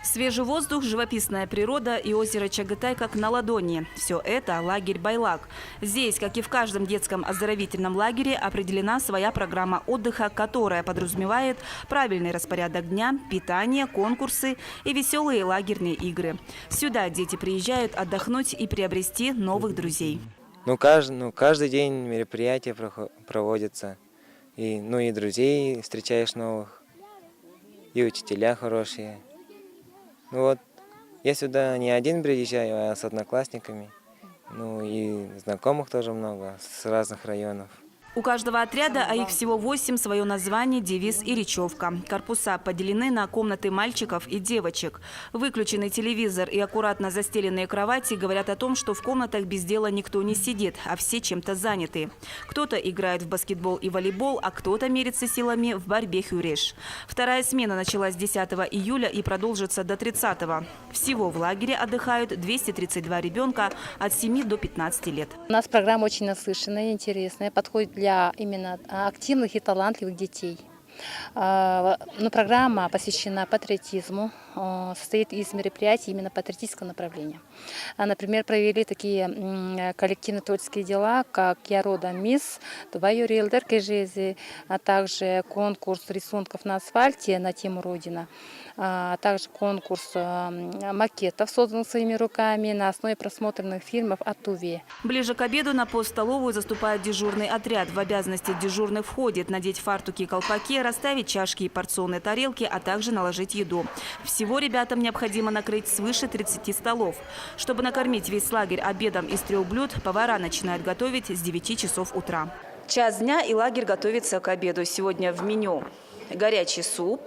Свежий воздух, живописная природа и озеро Чагытай как на ладони. Все это лагерь «Байлак». Здесь, как и в каждом детском оздоровительном лагере, определена своя программа отдыха, которая подразумевает правильный распорядок дня, питание, конкурсы и веселые лагерные игры. Сюда дети приезжают отдохнуть и приобрести новых друзей. Каждый день мероприятия проводятся. И друзей встречаешь новых, и учителя хорошие. Я сюда не один приезжаю, а с одноклассниками. И знакомых тоже много с разных районов. У каждого отряда, а их всего 8, свое название, девиз и речевка. Корпуса поделены на комнаты мальчиков и девочек. Выключенный телевизор и аккуратно застеленные кровати говорят о том, что в комнатах без дела никто не сидит, а все чем-то заняты. Кто-то играет в баскетбол и волейбол, а кто-то мерится силами в борьбе хюреш. Вторая смена началась 10 июля и продолжится до 30-го. Всего в лагере отдыхают 232 ребенка от 7 до 15 лет. У нас программа очень насыщенная, интересная, подходит для именно активных и талантливых детей. Программа посвящена патриотизму, состоит из мероприятий именно патриотического направления. Например, провели такие коллективные творческие дела, как «Я родом мисс», «Твою риэлдер кежези», а также конкурс рисунков на асфальте на тему «Родина», а также конкурс макетов, созданных своими руками на основе просмотренных фильмов о Туве. Ближе к обеду на пост-столовую заступает дежурный отряд. В обязанности дежурных входит надеть фартуки и колпаки, расставить чашки и порционные тарелки, а также наложить еду. Всего ребятам необходимо накрыть свыше 30 столов. Чтобы накормить весь лагерь обедом из 3 блюд, повара начинают готовить с 9 часов утра. Час дня и лагерь готовится к обеду. Сегодня в меню горячий суп.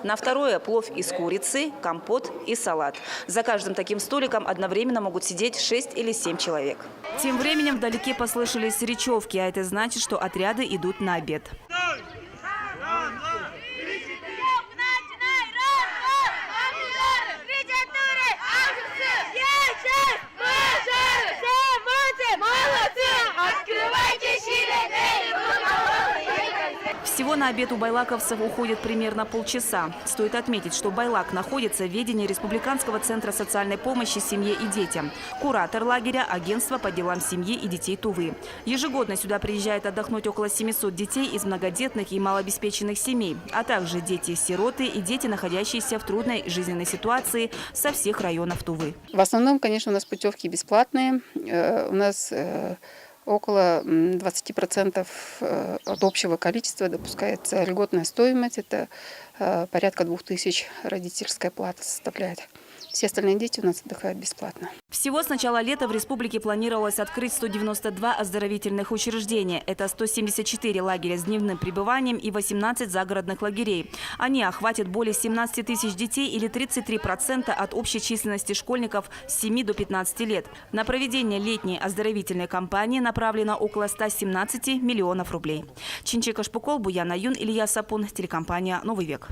На второе – плов из курицы, компот и салат. За каждым таким столиком одновременно могут сидеть 6 или 7 человек. Тем временем вдалеке послышались речевки, а это значит, что отряды идут на обед. Всего на обед у байлаковцев уходит примерно полчаса. Стоит отметить, что Байлак находится в ведении Республиканского центра социальной помощи семье и детям. Куратор лагеря – агентство по делам семьи и детей Тувы. Ежегодно сюда приезжает отдохнуть около 700 детей из многодетных и малообеспеченных семей, а также дети-сироты и дети, находящиеся в трудной жизненной ситуации со всех районов Тувы. В основном, конечно, у нас путевки бесплатные. У нас около 20% от общего количества допускается льготная стоимость. Это порядка 2000 родительская плата составляет. Все остальные дети у нас отдыхают бесплатно. Всего с начала лета в республике планировалось открыть 192 оздоровительных учреждения. Это 174 лагеря с дневным пребыванием и 18 загородных лагерей. Они охватят более 17 тысяч детей или 33% от общей численности школьников с 7 до 15 лет. На проведение летней оздоровительной кампании направлено около 117 миллионов рублей. Чинчика Шпукол, Буяна Юн, Илья Сапун, телекомпания «Новый век».